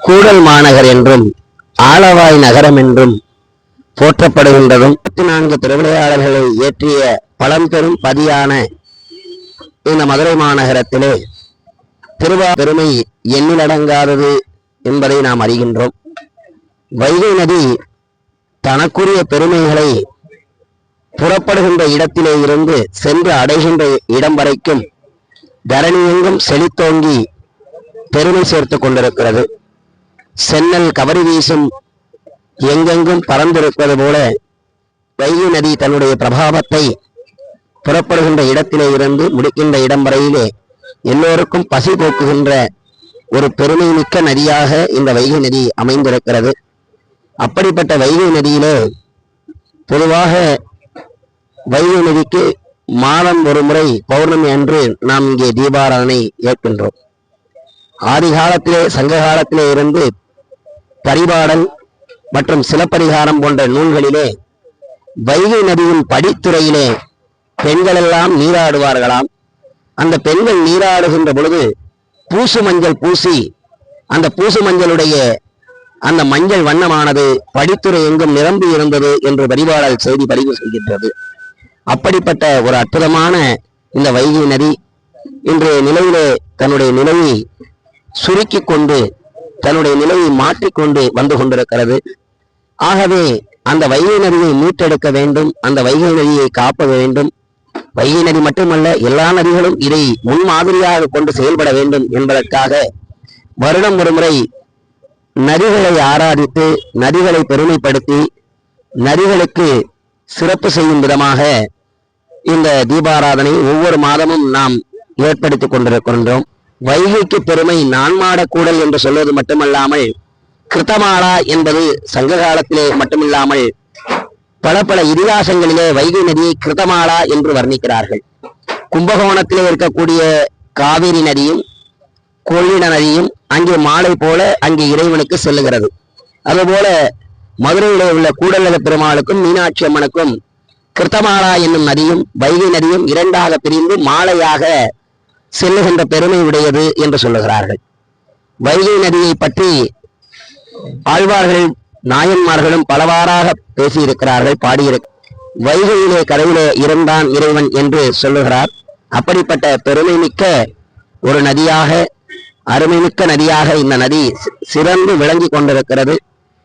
கூடல் மாநகர் என்றும் ஆலவாய் நகரம் என்றும் போற்றப்படுகின்றதும் 34 திருவிளையாடல்களை இயற்றிய பழம்பெரும் பதியான இந்த மதுரை மாநகரத்திலே திருவா பெருமை எண்ணிலடங்காதது என்பதை நாம் அறிகின்றோம். வைகை நதி தனக்குரிய பெருமைகளை புறப்படுகின்ற இடத்திலே இருந்து சென்று அடைகின்ற இடம் வரைக்கும் தரணியெங்கும் செழித்தோங்கி பெருமை சேர்த்து கொண்டிருக்கிறது. சென்னல் கவரி வீசும் எங்கெங்கும் பறந்திருப்பது போல வைகை நதி தன்னுடைய பிரபாவத்தை புறப்படுகின்ற இடத்திலே இருந்து முடிக்கின்ற இடம் வரையிலே எல்லோருக்கும் பசி போக்குகின்ற ஒரு பெருமை மிக்க நதியாக இந்த வைகை நதி அமைந்திருக்கிறது. அப்படிப்பட்ட வைகை நதியிலே பொதுவாக வைகை நதிக்கு மாதம் ஒரு முறை பௌர்ணமி அன்று நாம் இங்கே தீபாராதனை ஏற்கின்றோம். ஆதி காலத்திலே சங்க காலத்திலே இருந்து பரிபாடல் மற்றும் சிலப்பதிகாரம் போன்ற நூல்களிலே வைகை நதியின் படித்துறையிலே பெண்கள் எல்லாம் நீராடுவார்களாம். அந்த பெண்கள் நீராடுகின்ற பொழுது பூசு மஞ்சள் பூசி அந்த பூசு மஞ்சளுடைய அந்த மஞ்சள் வண்ணமானது படித்துறை எங்கும் நிரம்பி இருந்தது என்று பரிபாடல் செய்தி பதிவு செய்கின்றது. அப்படிப்பட்ட ஒரு அற்புதமான இந்த வைகை நதி இன்றைய நிலையிலே தன்னுடைய நிலையை சுருக்கி கொண்டு தன்னுடைய நிலையை மாற்றிக்கொண்டு வந்து கொண்டிருக்கிறது. ஆகவே அந்த வைகை நதியை மீட்டெடுக்க வேண்டும், அந்த வைகை நதியை காப்ப வேண்டும். வைகை நதி மட்டுமல்ல, எல்லா நதிகளும் இதை முன்மாதிரியாக கொண்டு செயல்பட வேண்டும் என்பதற்காக வருடம் ஒரு முறை நதிகளை ஆராதித்து நதிகளை பெருமைப்படுத்தி நதிகளுக்கு சிறப்பு செய்யும் விதமாக இந்த தீபாராதனை ஒவ்வொரு மாதமும் நாம் ஏற்படுத்தி கொண்டிருக்கின்றோம். வைகைக்கு பெருமை நான்மாட கூடல் என்று சொல்வது மட்டுமல்லாமல் கிருத்தமாலா என்பது சங்க காலத்திலே மட்டுமில்லாமல் பல பல இதிகாசங்களிலே வைகை நதியை கிருத்தமாலா என்று வர்ணிக்கிறார்கள். கும்பகோணத்திலே இருக்கக்கூடிய காவிரி நதியும் கொள்ளிட நதியும் அங்கே மாலை போல அங்கே இறைவனுக்கு செல்லுகிறது. அதுபோல மதுரையிலே உள்ள கூடலக பெருமாளுக்கும் மீனாட்சி அம்மனுக்கும் கிருத்தமாலா என்னும் நதியும் வைகை நதியும் இரண்டாக பிரிந்து மாலையாக செல்லுகின்ற பெருமை உடையது என்று சொல்லுகிறார்கள். வைகை நதியை பற்றி ஆழ்வார்கள் நாயன்மார்களும் பலவாறாக பேசியிருக்கிறார்கள், பாடியிருக்க. வைகையிலே கரையிலே இருந்தான் இறைவன் என்று சொல்லுகிறார். அப்படிப்பட்ட பெருமை மிக்க ஒரு நதியாக, அருமைமிக்க நதியாக இந்த நதி சிறந்து விளங்கி கொண்டிருக்கிறது.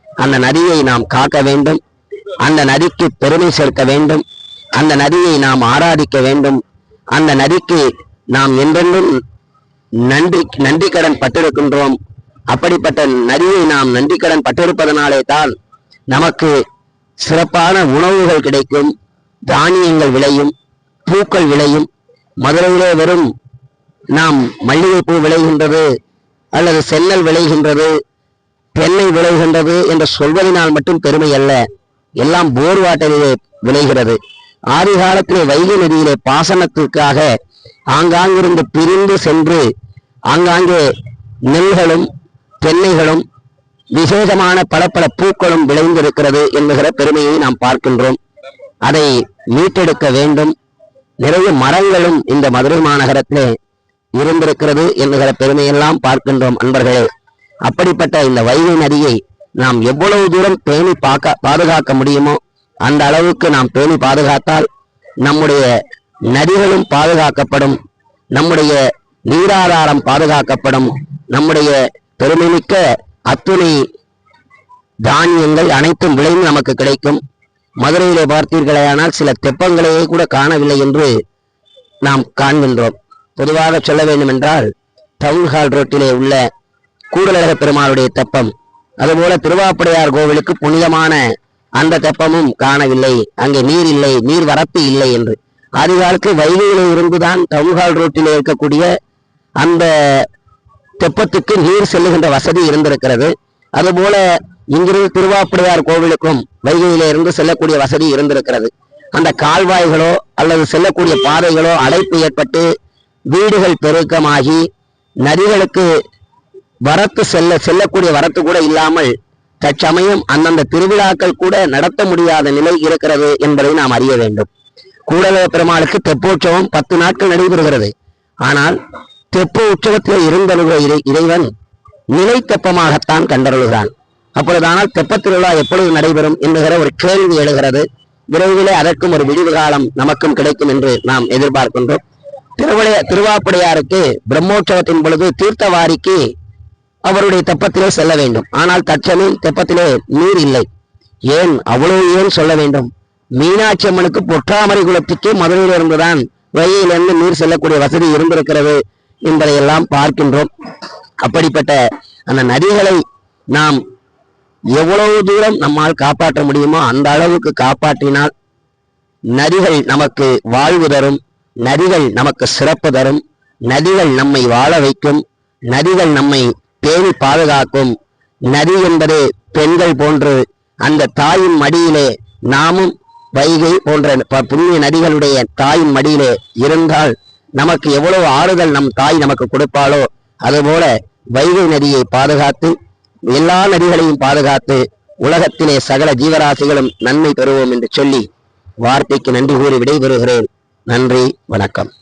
அந்த நதியை நாம் காக்க வேண்டும், அந்த நதிக்கு பெருமை சேர்க்க வேண்டும், அந்த நதியை நாம் ஆராதிக்க வேண்டும். அந்த நதிக்கு நாம் என்றென்றும் நன்றி கடன் பட்டிருக்கின்றோம். அப்படிப்பட்ட நதியை நாம் நன்றி கடன் பட்டிருப்பதனாலே தான் நமக்கு சிறப்பான உணவுகள் கிடைக்கும், தானியங்கள் விளையும், பூக்கள் விளையும். மதுரையிலே வெறும் நாம் மல்லிகைப்பூ விளைகின்றது அல்லது சென்னல் விளைகின்றது, தென்னை விளைகின்றது என்று சொல்வதனால் மட்டும் பெருமை அல்ல, எல்லாம் போர் வாட்டரிலே விளைகிறது. ஆதி காலத்திலே வைகை நதியிலே பாசனத்திற்காக ஆங்காங்கிருந்து பிரிந்து சென்று ஆங்காங்கே நெல்களும் தென்னைகளும் விசேஷமான பல பல பூக்களும் விளைந்திருக்கிறது என்கிற பெருமையை நாம் பார்க்கின்றோம். அதை மீட்டெடுக்க வேண்டும். நிறைய மரங்களும் இந்த மதுரை மாநகரத்திலே இருந்திருக்கிறது என்கிற பெருமையெல்லாம் பார்க்கின்றோம் அன்பர்களே. அப்படிப்பட்ட இந்த வைகை நதியை நாம் எவ்வளவு தூரம் பேணி பாதுகாக்க முடியுமோ அந்த அளவுக்கு நாம் பேணி பாதுகாத்தால் நம்முடைய நதிகளும் பாதுகாக்கப்படும், நம்முடைய நீராதாரம் பாதுகாக்கப்படும், நம்முடைய பெருமைமிக்க அத்துணை தானியங்கள் அனைத்தும் விளைந்து நமக்கு கிடைக்கும். மதுரையிலே பார்த்தீர்களேயானால் சில தெப்பங்களையே கூட காணவில்லை என்று நாம் காண்கின்றோம். பொதுவாக சொல்ல வேண்டும் என்றால் டவுன்ஹால் ரோட்டிலே உள்ள கூடலழக பெருமாளுடைய தெப்பம், அதுபோல திருவாப்படையார் கோவிலுக்கு புனிதமான அந்த தெப்பமும் காணவில்லை, அங்கே நீர் இல்லை, நீர் வரத்து இல்லை என்று. ஆதிகாலத்து வைகையிலே இருந்துதான் டவுன்ஹால் ரோட்டிலே இருக்கக்கூடிய அந்த தெப்பத்துக்கு நீர் செல்லுகின்ற வசதி இருந்திருக்கிறது. அதுபோல இங்கிருந்து திருவாப்படையார் கோவிலுக்கும் வைகையிலே இருந்து செல்லக்கூடிய வசதி இருந்திருக்கிறது. அந்த கால்வாய்களோ அல்லது செல்லக்கூடிய பாதைகளோ அடைப்பு ஏற்பட்டு வீடுகள் பெருக்கமாகி நதிகளுக்கு வரத்து செல்லக்கூடிய வரத்து கூட இல்லாமல் தற்சமயம் அந்தந்த திருவிழாக்கள் கூட நடத்த முடியாத நிலை இருக்கிறது என்பதை நாம் அறிய வேண்டும். கூடலழக பெருமாளுக்கு தெப்போற்சவம் 10 நாட்கள் நடைபெறுகிறது. ஆனால் தெப்ப உற்சவத்தில் இருந்தவர்கள் இறைவன் நிலை தெப்பமாகத்தான் கண்டருள்கிறான். அப்பொழுதானால் தெப்பத் திருவிழா எப்பொழுது நடைபெறும் என்கிற ஒரு கேள்வி எழுகிறது. விரைவிலே அதற்கும் ஒரு விடிவு காலம் நமக்கும் கிடைக்கும் என்று நாம் எதிர்பார்க்கின்றோம். திருவாப்புடையாருக்கு பிரம்மோற்சவத்தின் பொழுது தீர்த்தவாரிக்கு அவருடைய தெப்பத்திலே செல்ல வேண்டும். ஆனால் தற்சமயம் தெப்பத்திலே நீர் இல்லை. ஏன் அவ்வளவு ஏன் சொல்ல வேண்டும்? மீனாட்சி அம்மனுக்கு பொற்றாமரை குளத்துக்கே மதுரையிலிருந்துதான் வைகையிலிருந்து நீர் செல்லக்கூடிய வசதி இருந்திருக்கிறது என்பதையெல்லாம் பார்க்கின்றோம். அப்படிப்பட்ட அந்த நதிகளை நாம் எவ்வளவு தூரம் நம்மால் காப்பாற்ற முடியுமோ அந்த அளவுக்கு காப்பாற்றினால் நதிகள் நமக்கு வாழ்வு தரும், நதிகள் நமக்கு சிறப்பு தரும், நதிகள் நம்மை வாழ வைக்கும், நதிகள் நம்மை பேணி பாதுகாக்கும். நதி என்பது பெண்கள் போன்று அந்த தாயின் மடியிலே நாமும் வைகை போன்ற புண்ணிய நதிகளுடைய தாயின் மடியிலே இருந்தால் நமக்கு எவ்வளவு ஆறுதல் நம் தாய் நமக்கு கொடுப்பாளோ அதுபோல வைகை நதியை பாதுகாத்து எல்லா நதிகளையும் பாதுகாத்து உலகத்திலே சகல ஜீவராசிகளும் நன்மை பெறுவோம் என்று சொல்லி வார்த்தைக்கு நன்றி கூறி விடைபெறுகிறேன். நன்றி, வணக்கம்.